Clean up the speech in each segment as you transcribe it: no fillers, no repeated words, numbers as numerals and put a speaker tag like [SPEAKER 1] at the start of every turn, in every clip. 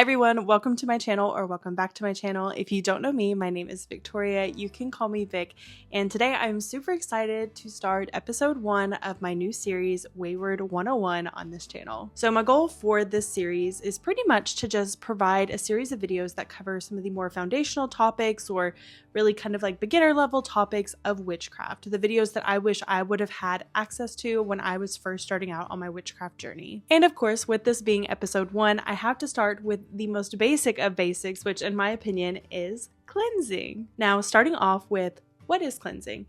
[SPEAKER 1] Hi everyone, welcome to my channel, or welcome back to my channel. If you don't know me, my name is Victoria. You can call me Vic, and today I'm super excited to start episode 1 of my new series, Weyward 101, on this channel. So my goal for this series is pretty much to just provide a series of videos that cover some of the more foundational topics, or really kind of like beginner level topics of witchcraft, the videos that I wish I would have had access to when I was first starting out on my witchcraft journey. And of course, with this being episode 1, I have to start with the most basic of basics, which in my opinion is cleansing. Now, starting off with, what is cleansing?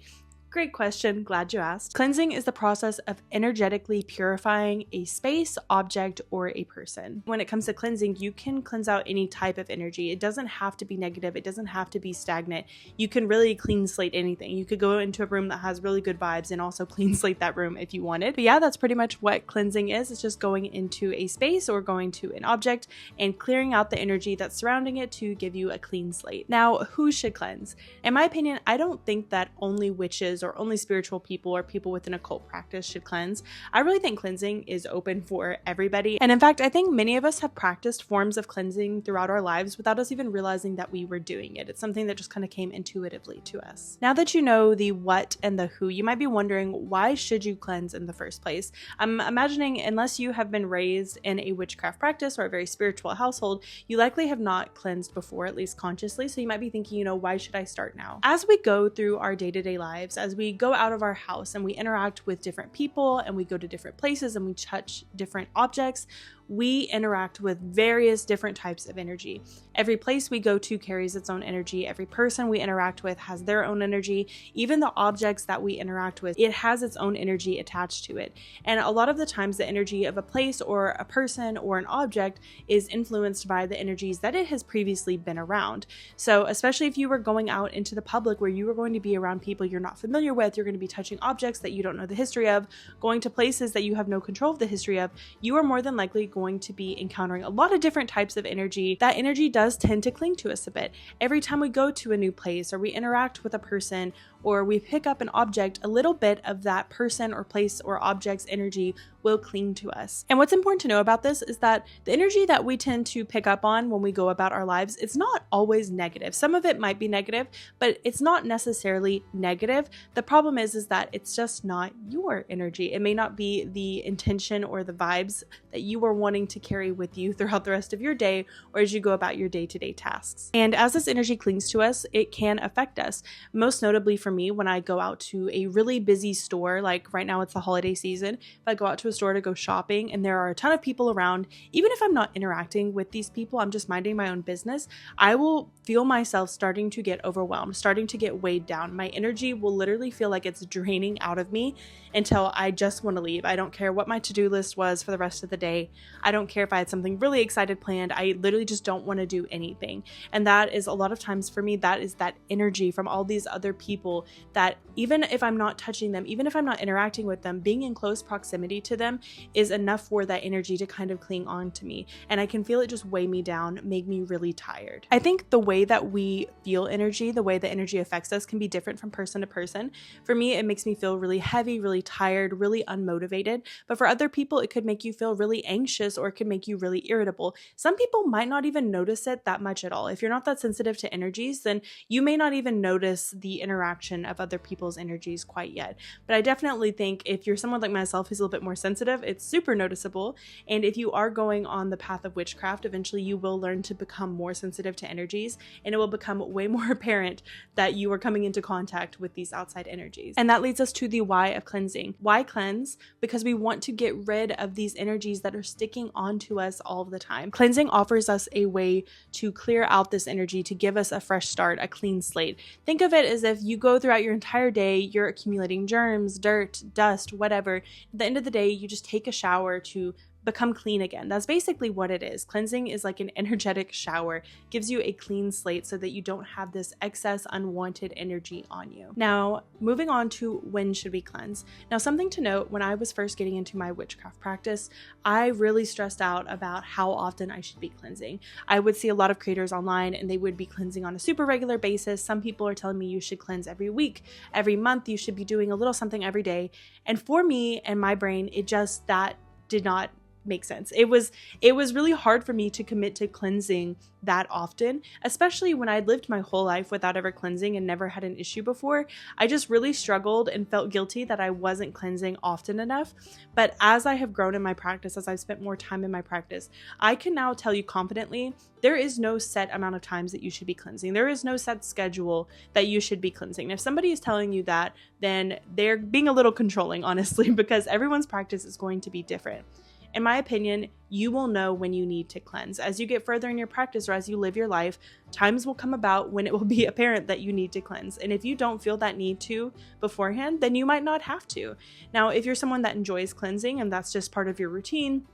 [SPEAKER 1] Great question, glad you asked. Cleansing is the process of energetically purifying a space, object, or a person. When it comes to cleansing, you can cleanse out any type of energy. It doesn't have to be negative, it doesn't have to be stagnant. You can really clean slate anything. You could go into a room that has really good vibes and also clean slate that room if you wanted. But yeah, that's pretty much what cleansing is. It's just going into a space or going to an object and clearing out the energy that's surrounding it to give you a clean slate. Now, who should cleanse? In my opinion, I don't think that only witches or only spiritual people or people with an occult practice should cleanse. I really think cleansing is open for everybody. And in fact, I think many of us have practiced forms of cleansing throughout our lives without us even realizing that we were doing it. It's something that just kind of came intuitively to us. Now that you know the what and the who, you might be wondering, why should you cleanse in the first place? I'm imagining, unless you have been raised in a witchcraft practice or a very spiritual household, you likely have not cleansed before, at least consciously. So you might be thinking, why should I start now? As we go through our day-to-day lives, as we go out of our house and we interact with different people and we go to different places and we touch different objects, we interact with various different types of energy. Every place we go to carries its own energy. Every person we interact with has their own energy. Even the objects that we interact with, it has its own energy attached to it. And a lot of the times the energy of a place or a person or an object is influenced by the energies that it has previously been around. So especially if you were going out into the public where you were going to be around people you're not familiar with, you're going to be touching objects that you don't know the history of, going to places that you have no control of the history of, you are more than likely going to be encountering a lot of different types of energy. That energy does tend to cling to us a bit. Every time we go to a new place or we interact with a person or we pick up an object, a little bit of that person or place or object's energy will cling to us. And what's important to know about this is that the energy that we tend to pick up on when we go about our lives, it's not always negative. Some of it might be negative, but it's not necessarily negative. The problem is that it's just not your energy. It may not be the intention or the vibes that you are wanting to carry with you throughout the rest of your day or as you go about your day-to-day tasks. And as this energy clings to us, it can affect us. Most notably for me, when I go out to a really busy store, like right now it's the holiday season, if I go out to a store to go shopping and there are a ton of people around, even if I'm not interacting with these people, I'm just minding my own business, I will feel myself starting to get overwhelmed, starting to get weighed down. My energy will literally feel like it's draining out of me until I just want to leave. I don't care what my to-do list was for the rest of the day. I don't care if I had something really excited planned. I literally just don't want to do anything. And that is a lot of times for me, that is that energy from all these other people that even if I'm not touching them, even if I'm not interacting with them, being in close proximity to them is enough for that energy to kind of cling on to me. And I can feel it just weigh me down, make me really tired. I think the way that we feel energy, the way that energy affects us can be different from person to person. For me, it makes me feel really heavy, really tired, really unmotivated. But for other people, it could make you feel really anxious or it could make you really irritable. Some people might not even notice it that much at all. If you're not that sensitive to energies, then you may not even notice the interaction of other people's energies quite yet. But I definitely think if you're someone like myself who's a little bit more sensitive, it's super noticeable. And if you are going on the path of witchcraft, eventually you will learn to become more sensitive to energies, and it will become way more apparent that you are coming into contact with these outside energies. And that leads us to the why of cleansing. Why cleanse? Because we want to get rid of these energies that are sticking onto us all the time. Cleansing offers us a way to clear out this energy, to give us a fresh start, a clean slate. Think of it as if you go throughout your entire day, you're accumulating germs, dirt, dust, whatever. At the end of the day, you just take a shower to become clean again. That's basically what it is. Cleansing is like an energetic shower, gives you a clean slate so that you don't have this excess unwanted energy on you. Now, moving on to when should we cleanse? Now, something to note, when I was first getting into my witchcraft practice, I really stressed out about how often I should be cleansing. I would see a lot of creators online and they would be cleansing on a super regular basis. Some people are telling me you should cleanse every week, every month, you should be doing a little something every day. And for me and my brain, that did not make sense. It was really hard for me to commit to cleansing that often, especially when I'd lived my whole life without ever cleansing and never had an issue before. I just really struggled and felt guilty that I wasn't cleansing often enough. But as I have grown in my practice, as I've spent more time in my practice, I can now tell you confidently, there is no set amount of times that you should be cleansing. There is no set schedule that you should be cleansing. And if somebody is telling you that, then they're being a little controlling, honestly, because everyone's practice is going to be different. In my opinion, you will know when you need to cleanse. As you get further in your practice or as you live your life, times will come about when it will be apparent that you need to cleanse. And if you don't feel that need to beforehand, then you might not have to. Now, if you're someone that enjoys cleansing and that's just part of your routine,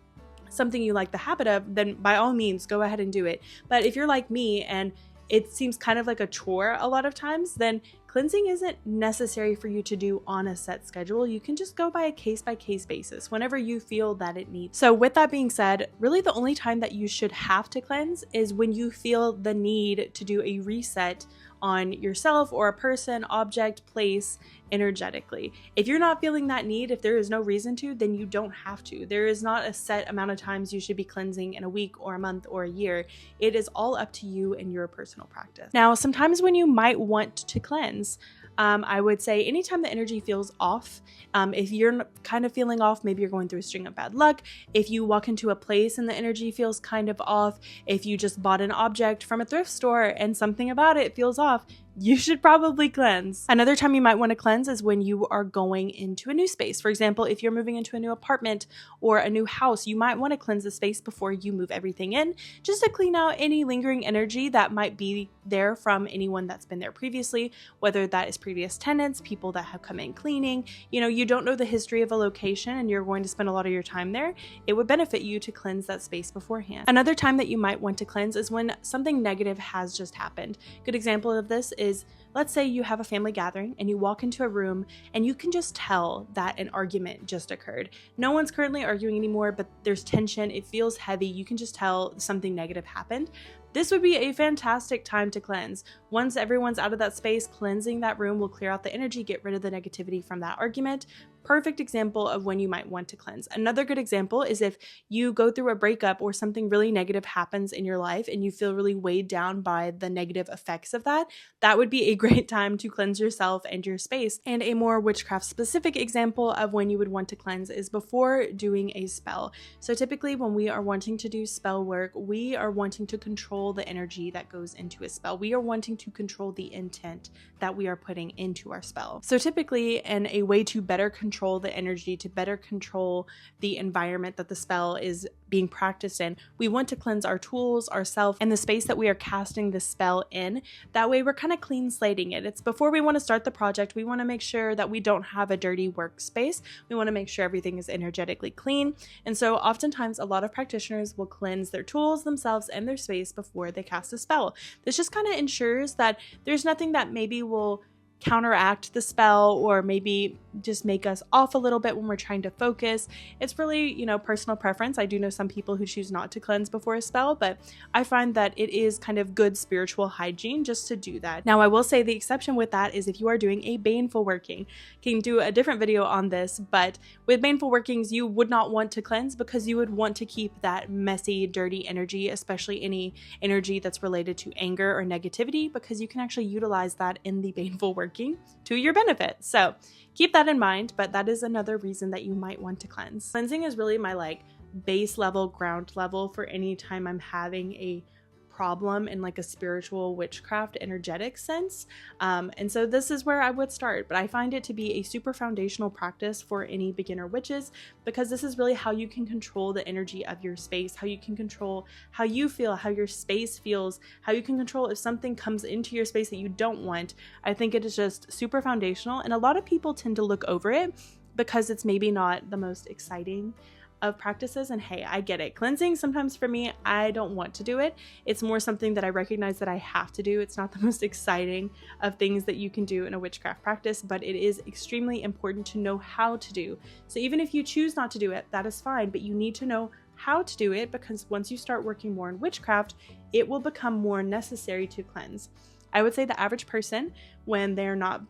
[SPEAKER 1] something you like the habit of, then by all means, go ahead and do it. But if you're like me and it seems kind of like a chore a lot of times, then cleansing isn't necessary for you to do on a set schedule. You can just go by a case-by-case basis whenever you feel that it needs. So with that being said, really the only time that you should have to cleanse is when you feel the need to do a reset on yourself or a person, object, place, energetically. If you're not feeling that need, if there is no reason to, then you don't have to. There is not a set amount of times you should be cleansing in a week or a month or a year. It is all up to you and your personal practice. Now, sometimes when you might want to cleanse, I would say anytime the energy feels off, if you're kind of feeling off, maybe you're going through a string of bad luck, if you walk into a place and the energy feels kind of off, if you just bought an object from a thrift store and something about it feels off, you should probably cleanse. Another time you might want to cleanse is when you are going into a new space. For example, if you're moving into a new apartment or a new house, you might want to cleanse the space before you move everything in, just to clean out any lingering energy that might be there from anyone that's been there previously, whether that is previous tenants, people that have come in cleaning. You know, you don't know the history of a location and you're going to spend a lot of your time there. It would benefit you to cleanse that space beforehand. Another time that you might want to cleanse is when something negative has just happened. Good example of this is, let's say you have a family gathering and you walk into a room and you can just tell that an argument just occurred. No one's currently arguing anymore, but there's tension. It feels heavy. You can just tell something negative happened. This would be a fantastic time to cleanse. Once everyone's out of that space, cleansing that room will clear out the energy, get rid of the negativity from that argument. Perfect example of when you might want to cleanse. Another good example is if you go through a breakup or something really negative happens in your life and you feel really weighed down by the negative effects of that, that would be a great time to cleanse yourself and your space. And a more witchcraft specific example of when you would want to cleanse is before doing a spell. So typically when we are wanting to do spell work, we are wanting to control the energy that goes into a spell. We are wanting to control the intent that we are putting into our spell. So typically, and a way to better control the energy, to better control the environment that the spell is being practiced in, we want to cleanse our tools, ourselves, and the space that we are casting the spell in. That way we're kind of clean slating it. It's before we want to start the project, we want to make sure that we don't have a dirty workspace. We want to make sure everything is energetically clean. And so oftentimes a lot of practitioners will cleanse their tools, themselves, and their space before they cast a spell. This just kind of ensures that there's nothing that maybe will counteract the spell or maybe just make us off a little bit when we're trying to focus. It's really, personal preference. I do know some people who choose not to cleanse before a spell, but I find that it is kind of good spiritual hygiene just to do that. Now, I will say the exception with that is if you are doing a baneful working. Can do a different video on this, but with baneful workings, you would not want to cleanse because you would want to keep that messy, dirty energy, especially any energy that's related to anger or negativity, because you can actually utilize that in the baneful working to your benefit. So keep that in mind, but that is another reason that you might want to cleanse. Cleansing is really my base level, ground level for any time I'm having a problem in a spiritual witchcraft energetic sense. And so this is where I would start, but I find it to be a super foundational practice for any beginner witches, because this is really how you can control the energy of your space, how you can control how you feel, how your space feels, how you can control if something comes into your space that you don't want. I think it is just super foundational, and a lot of people tend to look over it because it's maybe not the most exciting of practices. And hey, I get it. Cleansing, sometimes for me, I don't want to do it. It's more something that I recognize that I have to do. It's not the most exciting of things that you can do in a witchcraft practice, but it is extremely important to know how to do. So even if you choose not to do it, that is fine, but you need to know how to do it, because once you start working more in witchcraft, it will become more necessary to cleanse. I would say the average person, when they're not,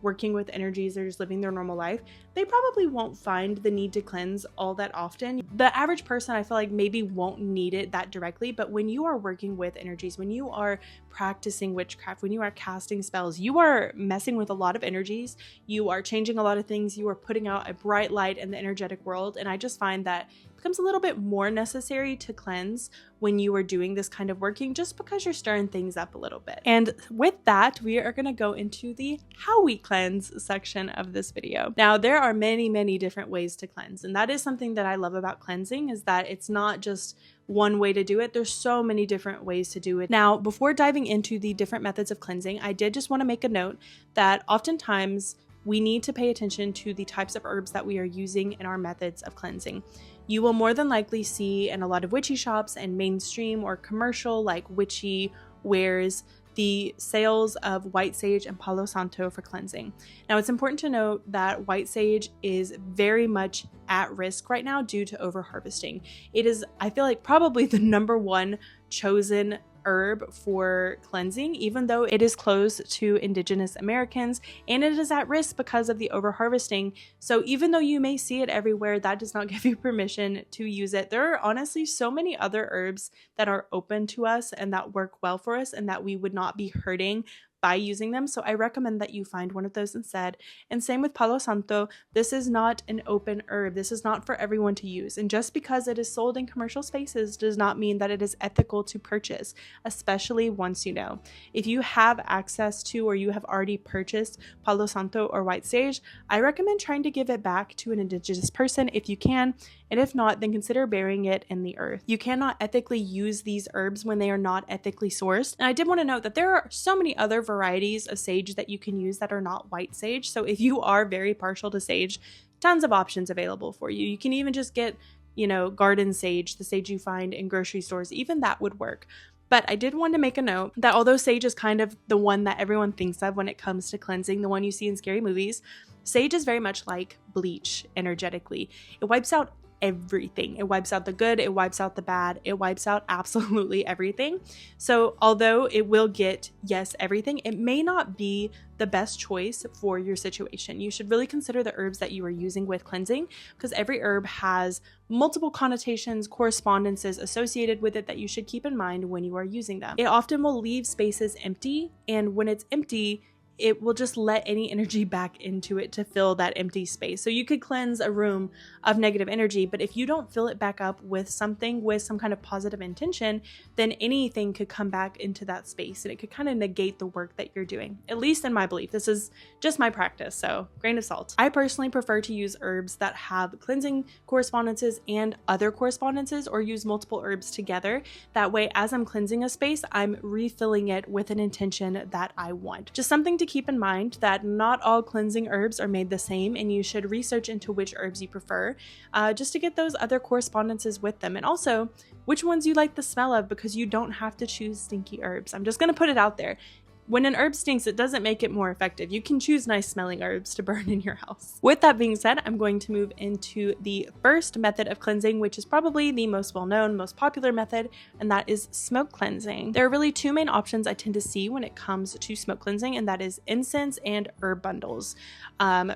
[SPEAKER 1] working with energies, they're just living their normal life, they probably won't find the need to cleanse all that often. The average person, I feel like, maybe won't need it that directly, but when you are working with energies, when you are practicing witchcraft, when you are casting spells, you are messing with a lot of energies, you are changing a lot of things, you are putting out a bright light in the energetic world, and I just find that it becomes a little bit more necessary to cleanse when you are doing this kind of working, just because you're stirring things up a little bit. And with that, we are going to go into the how we cleanse section of this video. Now, there are many different ways to cleanse, and that is something that I love about cleansing, is that it's not just one way to do it. There's so many different ways to do it. Now, before diving into the different methods of cleansing, I did just want to make a note that oftentimes we need to pay attention to the types of herbs that we are using in our methods of cleansing. You will more than likely see in a lot of witchy shops and mainstream or commercial like witchy wares the sales of white sage and Palo Santo for cleansing. Now, it's important to note that white sage is very much at risk right now due to overharvesting. It is, I feel like, probably the #1 chosen herb for cleansing, even though it is close to Indigenous Americans, and it is at risk because of the overharvesting. So even though you may see it everywhere, that does not give you permission to use it. There are honestly so many other herbs that are open to us and that work well for us and that we would not be hurting by using them. So I recommend that you find one of those instead. And same with Palo Santo. This is not an open herb. This is not for everyone to use. And just because it is sold in commercial spaces does not mean that it is ethical to purchase, especially once you know. If you have access to or you have already purchased Palo Santo or white sage, I recommend trying to give it back to an Indigenous person if you can. And if not, then consider burying it in the earth. You cannot ethically use these herbs when they are not ethically sourced. And I did want to note that there are so many other varieties of sage that you can use that are not white sage. So if you are very partial to sage, tons of options available for you. You can even just get, garden sage, the sage you find in grocery stores. Even that would work. But I did want to make a note that although sage is kind of the one that everyone thinks of when it comes to cleansing, the one you see in scary movies, sage is very much like bleach energetically. It wipes out everything. It wipes out the good, it wipes out the bad, it wipes out absolutely everything. So although it will get, yes, everything, it may not be the best choice for your situation. You should really consider the herbs that you are using with cleansing, because every herb has multiple connotations, correspondences associated with it that you should keep in mind when you are using them. It often will leave spaces empty, and when it's empty, it will just let any energy back into it to fill that empty space. So you could cleanse a room of negative energy, but if you don't fill it back up with something, with some kind of positive intention, then anything could come back into that space and it could kind of negate the work that you're doing. At least in my belief. This is just my practice, so grain of salt. I personally prefer to use herbs that have cleansing correspondences and other correspondences, or use multiple herbs together. That way, as I'm cleansing a space, I'm refilling it with an intention that I want. Just something to keep in mind, that not all cleansing herbs are made the same, and you should research into which herbs you prefer, just to get those other correspondences with them, and also which ones you like the smell of, because you don't have to choose stinky herbs. I'm just going to put it out there. When an herb stinks, it doesn't make it more effective. You can choose nice smelling herbs to burn in your house. With that being said, I'm going to move into the first method of cleansing, which is probably the most well-known, most popular method, and that is smoke cleansing. There are really two main options I tend to see when it comes to smoke cleansing, and that is incense and herb bundles.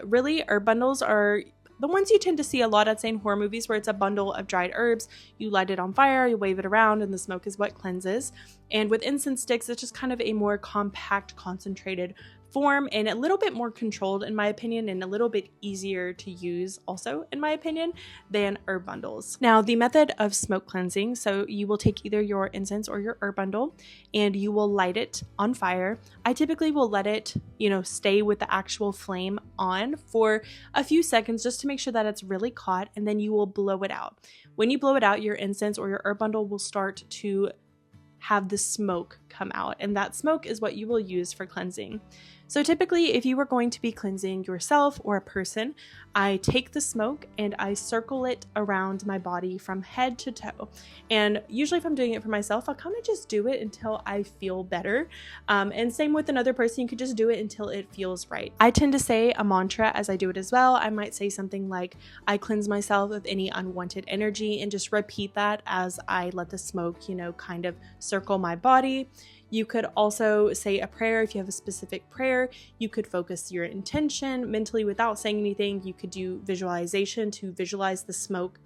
[SPEAKER 1] Really, herb bundles are the ones you tend to see a lot, I'd say, in horror movies, where it's a bundle of dried herbs. You light it on fire, you wave it around, and the smoke is what cleanses. And with incense sticks, it's just kind of a more compact, concentrated form, and a little bit more controlled, in my opinion, and a little bit easier to use also, in my opinion, than herb bundles. Now, the method of smoke cleansing, so you will take either your incense or your herb bundle and you will light it on fire. I typically will let it, stay with the actual flame on for a few seconds just to make sure that it's really caught, and then you will blow it out. When you blow it out, your incense or your herb bundle will start to have the smoke come out, and that smoke is what you will use for cleansing. So typically, if you were going to be cleansing yourself or a person, I take the smoke and I circle it around my body from head to toe. And usually if I'm doing it for myself, I'll kind of just do it until I feel better. And same with another person, you could just do it until it feels right. I tend to say a mantra as I do it as well. I might say something like, I cleanse myself of any unwanted energy, and just repeat that as I let the smoke, kind of circle my body. You could also say a prayer if you have a specific prayer. You could focus your intention mentally without saying anything. You could do visualization to visualize the smoke,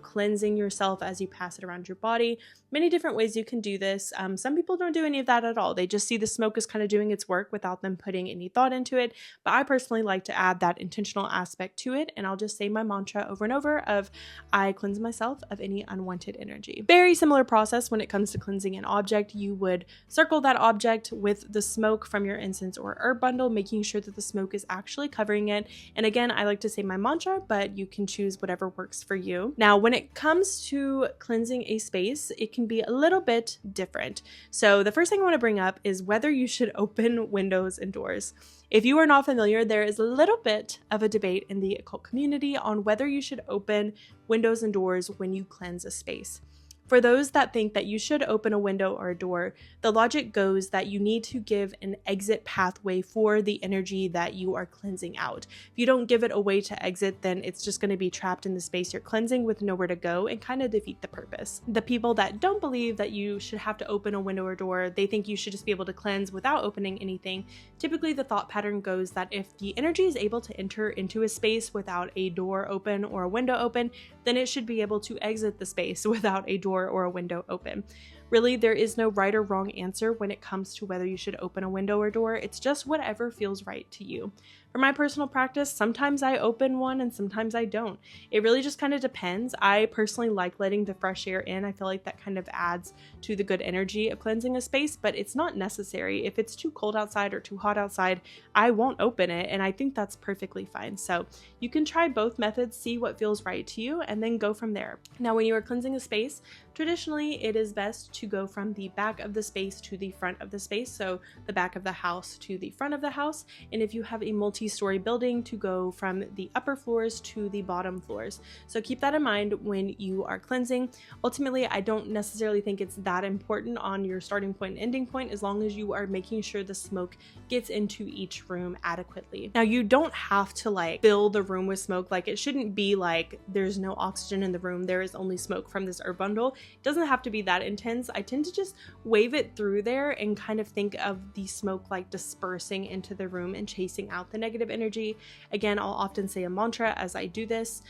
[SPEAKER 1] cleansing yourself as you pass it around your body. Many different ways you can do this. Some people don't do any of that at all. They just see the smoke as kind of doing its work without them putting any thought into it. But I personally like to add that intentional aspect to it, and I'll just say my mantra over and over of I cleanse myself of any unwanted energy. Very similar process when it comes to cleansing an object. You would circle that object with the smoke from your incense or herb bundle, making sure that the smoke is actually covering it. And again, I like to say my mantra, but you can choose whatever works for you. Now, when it comes to cleansing a space, it can be a little bit different. So the first thing I want to bring up is whether you should open windows and doors. If you are not familiar, there is a little bit of a debate in the occult community on whether you should open windows and doors when you cleanse a space. For those that think that you should open a window or a door, the logic goes that you need to give an exit pathway for the energy that you are cleansing out. If you don't give it a way to exit, then it's just going to be trapped in the space you're cleansing with nowhere to go and kind of defeat the purpose. The people that don't believe that you should have to open a window or door, they think you should just be able to cleanse without opening anything. Typically, the thought pattern goes that if the energy is able to enter into a space without a door open or a window open, then it should be able to exit the space without a door or a window open. Really, there is no right or wrong answer when it comes to whether you should open a window or door. It's just whatever feels right to you. For my personal practice, sometimes I open one and sometimes I don't. It really just kind of depends. I personally like letting the fresh air in. I feel like that kind of adds to the good energy of cleansing a space, but it's not necessary. If it's too cold outside or too hot outside, I won't open it, and I think that's perfectly fine. So you can try both methods, see what feels right to you, and then go from there. Now, when you are cleansing a space, traditionally it is best to go from the back of the space to the front of the space, so the back of the house to the front of the house, and if you have a multi-story building, to go from the upper floors to the bottom floors. So keep that in mind when you are cleansing. Ultimately, I don't necessarily think it's that important on your starting point and ending point, as long as you are making sure the smoke gets into each room adequately. Now, you don't have to fill the room with smoke. It shouldn't be like there's no oxygen in the room, there is only smoke from this herb bundle. It doesn't have to be that intense. I tend to just wave it through there and kind of think of the smoke dispersing into the room and chasing out the negative energy. Again, I'll often say a mantra as I do this.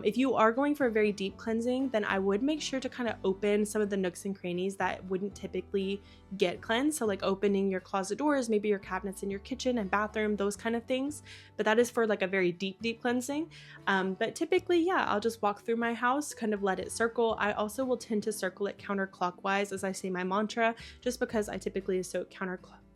[SPEAKER 1] If you are going for a very deep cleansing, then I would make sure to kind of open some of the nooks and crannies that wouldn't typically get cleansed. So opening your closet doors, maybe your cabinets in your kitchen and bathroom, those kind of things. But that is for a very deep cleansing. But typically, yeah, I'll just walk through my house, kind of let it circle. I also will tend to circle it counterclockwise as I say my mantra, just because I typically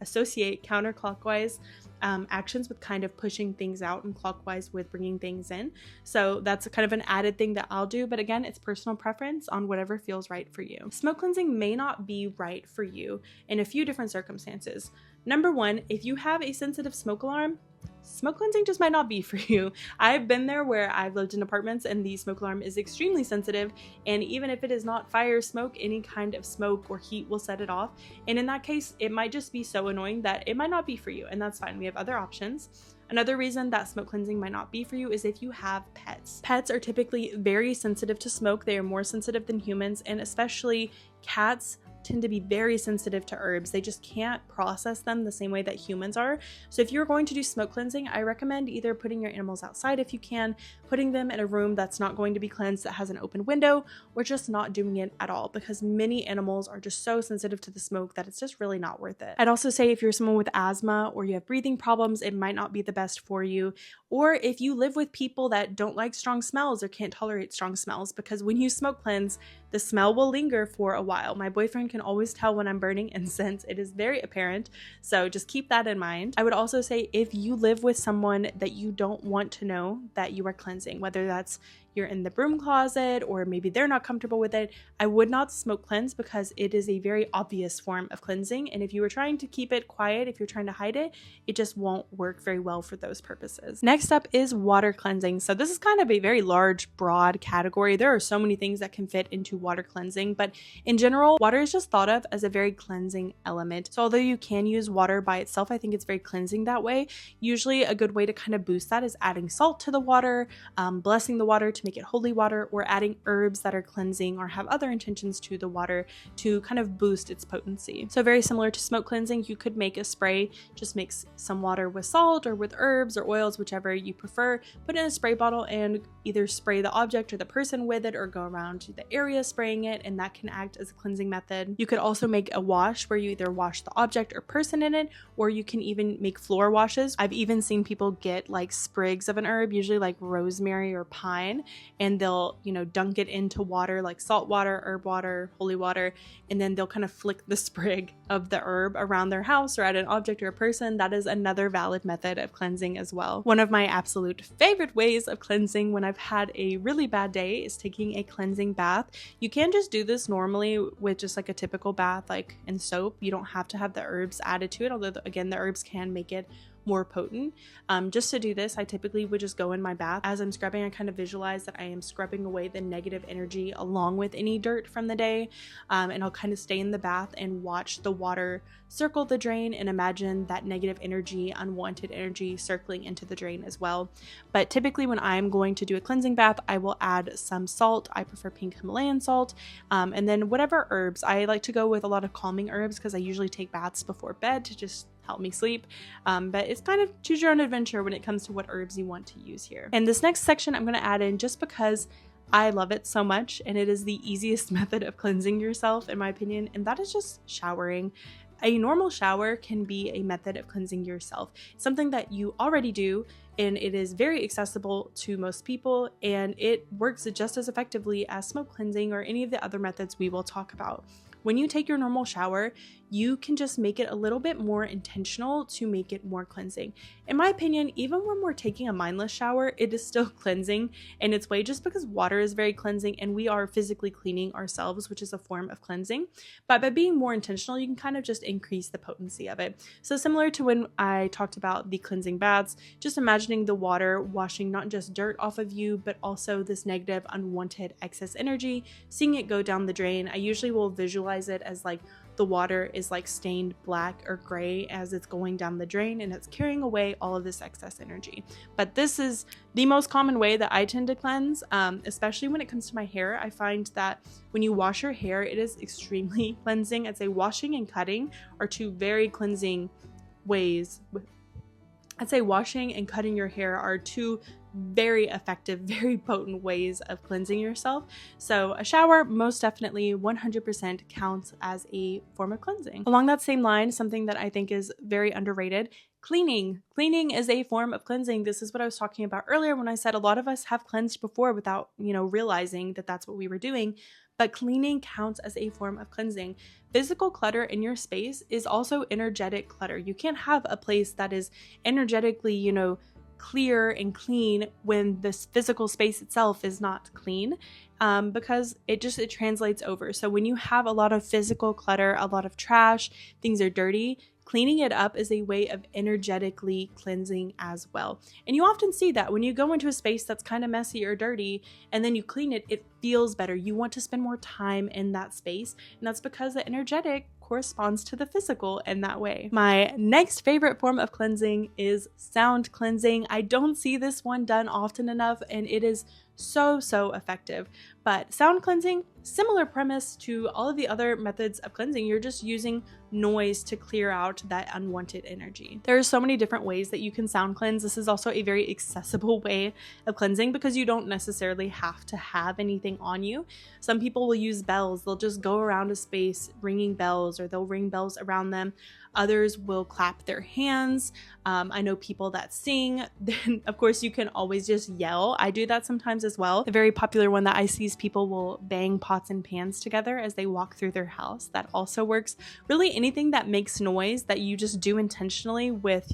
[SPEAKER 1] associate counterclockwise actions with kind of pushing things out and clockwise with bringing things in. So that's kind of an added thing that I'll do, but again, it's personal preference on whatever feels right for you. Smoke cleansing may not be right for you in a few different circumstances. Number one, if you have a sensitive smoke alarm, smoke cleansing just might not be for you. I've been there where I've lived in apartments and the smoke alarm is extremely sensitive, and even if it is not fire smoke, any kind of smoke or heat will set it off. And in that case, it might just be so annoying that it might not be for you, and that's fine. We have other options. Another reason that smoke cleansing might not be for you is if you have pets. Pets are typically very sensitive to smoke. They are more sensitive than humans, and especially cats tend to be very sensitive to herbs. They just can't process them the same way that humans are. So if you're going to do smoke cleansing, I recommend either putting your animals outside if you can, putting them in a room that's not going to be cleansed that has an open window, or just not doing it at all, because many animals are just so sensitive to the smoke that it's just really not worth it. I'd also say if you're someone with asthma or you have breathing problems, it might not be the best for you. Or if you live with people that don't like strong smells or can't tolerate strong smells, because when you smoke cleanse, the smell will linger for a while. My boyfriend can always tell when I'm burning incense. It is very apparent, so just keep that in mind. I would also say if you live with someone that you don't want to know that you are cleansing, whether that's you're in the broom closet or maybe they're not comfortable with it, I would not smoke cleanse, because it is a very obvious form of cleansing, and if you were trying to keep it quiet, if you're trying to hide it, it just won't work very well for those purposes. Next up is water cleansing. So this is kind of a very large, broad category. There are so many things that can fit into water cleansing, but in general, water is just thought of as a very cleansing element. So although you can use water by itself, I think it's very cleansing that way. Usually a good way to kind of boost that is adding salt to the water, blessing the water to to make it holy water, or adding herbs that are cleansing or have other intentions to the water to kind of boost its potency. So very similar to smoke cleansing, you could make a spray, just mix some water with salt or with herbs or oils, whichever you prefer, put in a spray bottle and either spray the object or the person with it, or go around to the area spraying it, and that can act as a cleansing method. You could also make a wash where you either wash the object or person in it, or you can even make floor washes. I've even seen people get like sprigs of an herb, usually like rosemary or pine, and they'll, dunk it into water, like salt water, herb water, holy water, and then they'll kind of flick the sprig of the herb around their house or at an object or a person. That is another valid method of cleansing as well. One of my absolute favorite ways of cleansing when I've had a really bad day is taking a cleansing bath. You can just do this normally with just like a typical bath, like in soap. You don't have to have the herbs added to it, although again, the herbs can make it more potent. Just to do this, I typically would just go in my bath. As I'm scrubbing, I kind of visualize that I am scrubbing away the negative energy along with any dirt from the day, and I'll kind of stay in the bath and watch the water circle the drain and imagine that negative energy, unwanted energy circling into the drain as well. But typically when I'm going to do a cleansing bath, I will add some salt. I prefer pink Himalayan salt, and then whatever herbs. I like to go with a lot of calming herbs because I usually take baths before bed to just help me sleep, but it's kind of choose your own adventure when it comes to what herbs you want to use here. And this next section I'm going to add in just because I love it so much, and it is the easiest method of cleansing yourself in my opinion, and that is just showering. A normal shower can be a method of cleansing yourself. It's something that you already do, and it is very accessible to most people, and it works just as effectively as smoke cleansing or any of the other methods we will talk about. When you take your normal shower, you can just make it a little bit more intentional to make it more cleansing. In my opinion, even when we're taking a mindless shower, it is still cleansing in its way, just because water is very cleansing and we are physically cleaning ourselves, which is a form of cleansing. But by being more intentional, you can kind of just increase the potency of it. So similar to when I talked about the cleansing baths, just imagining the water washing not just dirt off of you, but also this negative, unwanted excess energy, seeing it go down the drain. I usually will visualize it as like the water is like stained black or gray as it's going down the drain, and it's carrying away all of this excess energy. But this is the most common way that I tend to cleanse, especially when it comes to my hair. I find that when you wash your hair, it is extremely cleansing. I'd say washing and cutting are two very cleansing ways. I'd say washing and cutting your hair are two very effective, very potent ways of cleansing yourself. So a shower most definitely 100% counts as a form of cleansing. Along that same line, something that I think is very underrated, cleaning. Cleaning is a form of cleansing. This is what I was talking about earlier when I said a lot of us have cleansed before without, realizing that that's what we were doing. But cleaning counts as a form of cleansing. Physical clutter in your space is also energetic clutter. You can't have a place that is energetically, clear and clean when this physical space itself is not clean, because it translates over. So when you have a lot of physical clutter, a lot of trash, things are dirty, cleaning it up is a way of energetically cleansing as well. And you often see that when you go into a space that's kind of messy or dirty and then you clean it, it feels better. You want to spend more time in that space, and that's because the energetic corresponds to the physical in that way. My next favorite form of cleansing is sound cleansing. I don't see this one done often enough, and it is so effective. But sound cleansing, similar premise to all of the other methods of cleansing. You're just using noise to clear out that unwanted energy. There are so many different ways that you can sound cleanse. This is also a very accessible way of cleansing because you don't necessarily have to have anything on you. Some people will use bells. They'll just go around a space ringing bells, or they'll ring bells around them. Others will clap their hands. I know people that sing. Then of course you can always just yell. I do that sometimes as well. A very popular one that I see is people will bang pots and pans together as they walk through their house. That also works. Really anything that makes noise that you just do intentionally with,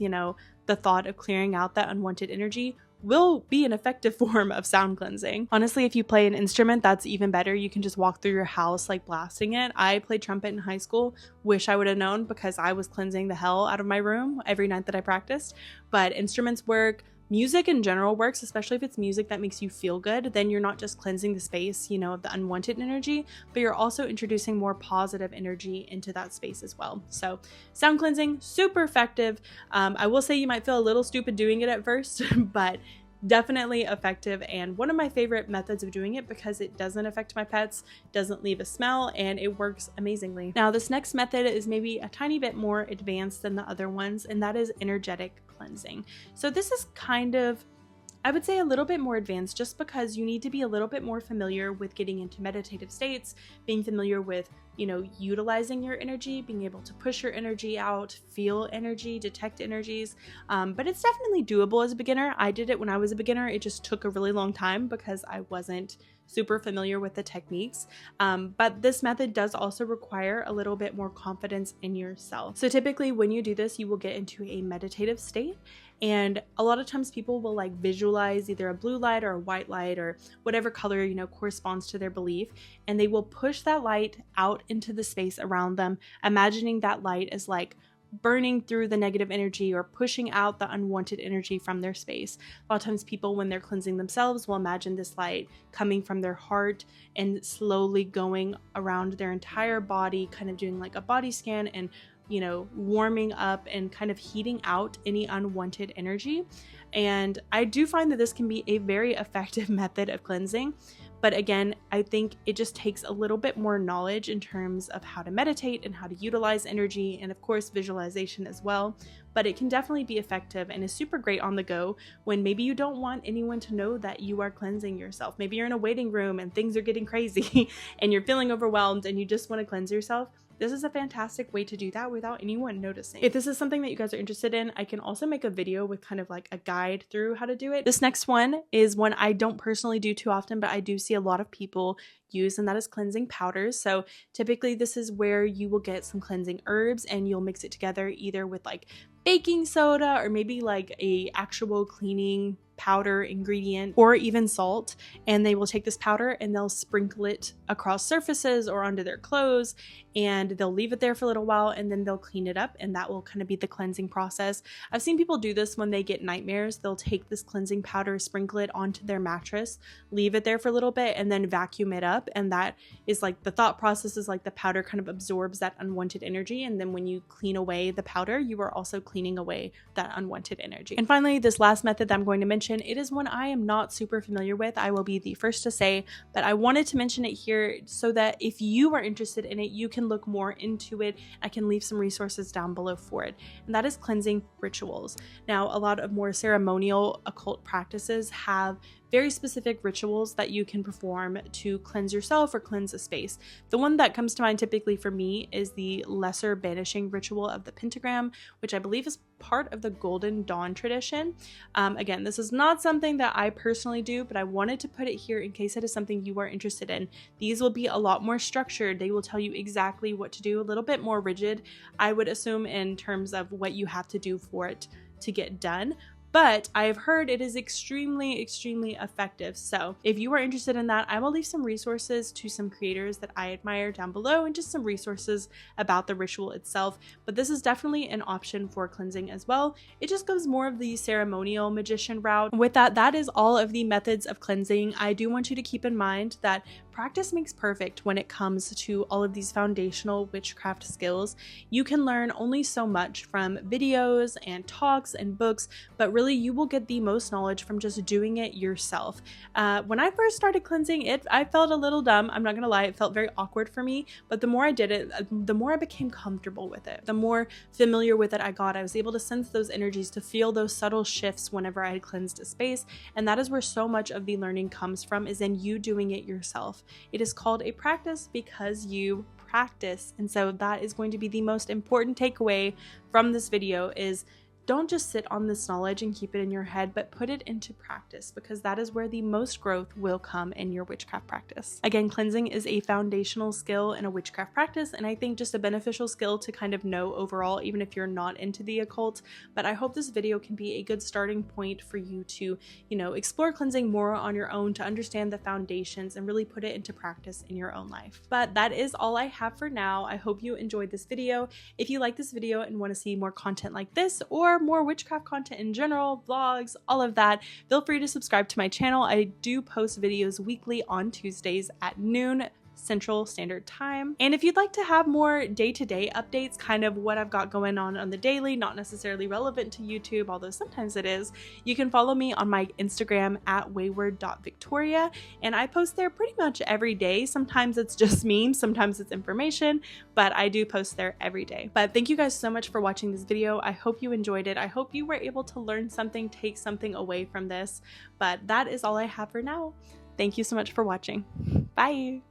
[SPEAKER 1] the thought of clearing out that unwanted energy will be an effective form of sound cleansing. Honestly, if you play an instrument, that's even better. You can just walk through your house like blasting it. I played trumpet in high school. Wish I would have known, because I was cleansing the hell out of my room every night that I practiced. But instruments work. Music in general works, especially if it's music that makes you feel good. Then you're not just cleansing the space, of the unwanted energy, but you're also introducing more positive energy into that space as well. So sound cleansing, super effective. I will say you might feel a little stupid doing it at first, but definitely effective and one of my favorite methods of doing it because it doesn't affect my pets, doesn't leave a smell, and it works amazingly. Now, this next method is maybe a tiny bit more advanced than the other ones, and that is energetic cleansing. So this is kind of, I would say, a little bit more advanced just because you need to be a little bit more familiar with getting into meditative states, being familiar with, utilizing your energy, being able to push your energy out, feel energy, detect energies. But it's definitely doable as a beginner. I did it when I was a beginner. It just took a really long time because I wasn't super familiar with the techniques. But this method does also require a little bit more confidence in yourself. So typically when you do this, you will get into a meditative state. And a lot of times people will like visualize either a blue light or a white light or whatever color, corresponds to their belief. And they will push that light out into the space around them, imagining that light as like burning through the negative energy or pushing out the unwanted energy from their space. A lot of times people, when they're cleansing themselves, will imagine this light coming from their heart and slowly going around their entire body, kind of doing like a body scan and warming up and kind of heating out any unwanted energy. And I do find that this can be a very effective method of cleansing. But again, I think it just takes a little bit more knowledge in terms of how to meditate and how to utilize energy, and of course visualization as well. But it can definitely be effective and is super great on the go when maybe you don't want anyone to know that you are cleansing yourself. Maybe you're in a waiting room and things are getting crazy and you're feeling overwhelmed and you just want to cleanse yourself. This is a fantastic way to do that without anyone noticing. If this is something that you guys are interested in, I can also make a video with kind of like a guide through how to do it. This next one is one I don't personally do too often, but I do see a lot of people use, and that is cleansing powders. So typically this is where you will get some cleansing herbs and you'll mix it together either with like baking soda or maybe like a actual cleaning powder ingredient or even salt, and they will take this powder and they'll sprinkle it across surfaces or onto their clothes, and they'll leave it there for a little while and then they'll clean it up, and that will kind of be the cleansing process. I've seen people do this when they get nightmares. They'll take this cleansing powder, sprinkle it onto their mattress, leave it there for a little bit, and then vacuum it up, and that is like the thought process is like the powder kind of absorbs that unwanted energy, and then when you clean away the powder, you are also cleaning away that unwanted energy. And finally, this last method that I'm going to mention, it is one I am not super familiar with, I will be the first to say, but I wanted to mention it here so that if you are interested in it, you can look more into it. I can leave some resources down below for it, and that is cleansing rituals. Now, a lot of more ceremonial occult practices have very specific rituals that you can perform to cleanse yourself or cleanse a space. The one that comes to mind typically for me is the lesser banishing ritual of the pentagram, which I believe is part of the Golden Dawn tradition. Again, this is not something that I personally do, but I wanted to put it here in case it is something you are interested in. These will be a lot more structured. They will tell you exactly what to do, a little bit more rigid, I would assume, in terms of what you have to do for it to get done. But I have heard it is extremely effective. So if you are interested in that, I will leave some resources to some creators that I admire down below and just some resources about the ritual itself. But this is definitely an option for cleansing as well. It just goes more of the ceremonial magician route. With that, that is all of the methods of cleansing. I do want you to keep in mind that practice makes perfect when it comes to all of these foundational witchcraft skills. You can learn only so much from videos and talks and books, but really you will get the most knowledge from just doing it yourself. When I first started cleansing it, I felt a little dumb. I'm not gonna lie, it felt very awkward for me, but the more I did it, the more I became comfortable with it. The more familiar with it I got, I was able to sense those energies, to feel those subtle shifts whenever I had cleansed a space, and that is where so much of the learning comes from, is in you doing it yourself. It is called a practice because you practice. And so that is going to be the most important takeaway from this video, is don't just sit on this knowledge and keep it in your head, but put it into practice, because that is where the most growth will come in your witchcraft practice. Again, cleansing is a foundational skill in a witchcraft practice, and I think just a beneficial skill to kind of know overall, even if you're not into the occult. But I hope this video can be a good starting point for you to, explore cleansing more on your own, to understand the foundations and really put it into practice in your own life. But that is all I have for now. I hope you enjoyed this video. If you like this video and want to see more content like this, or more witchcraft content in general, vlogs, all of that, feel free to subscribe to my channel. I do post videos weekly on Tuesdays at noon Central Standard Time. And if you'd like to have more day-to-day updates, kind of what I've got going on the daily, not necessarily relevant to YouTube, although sometimes it is, you can follow me on my Instagram at wayward.victoria, and I post there pretty much every day. Sometimes it's just memes, sometimes it's information, but I do post there every day. But thank you guys so much for watching this video. I hope you enjoyed it. I hope you were able to learn something, take something away from this, but that is all I have for now. Thank you so much for watching. Bye!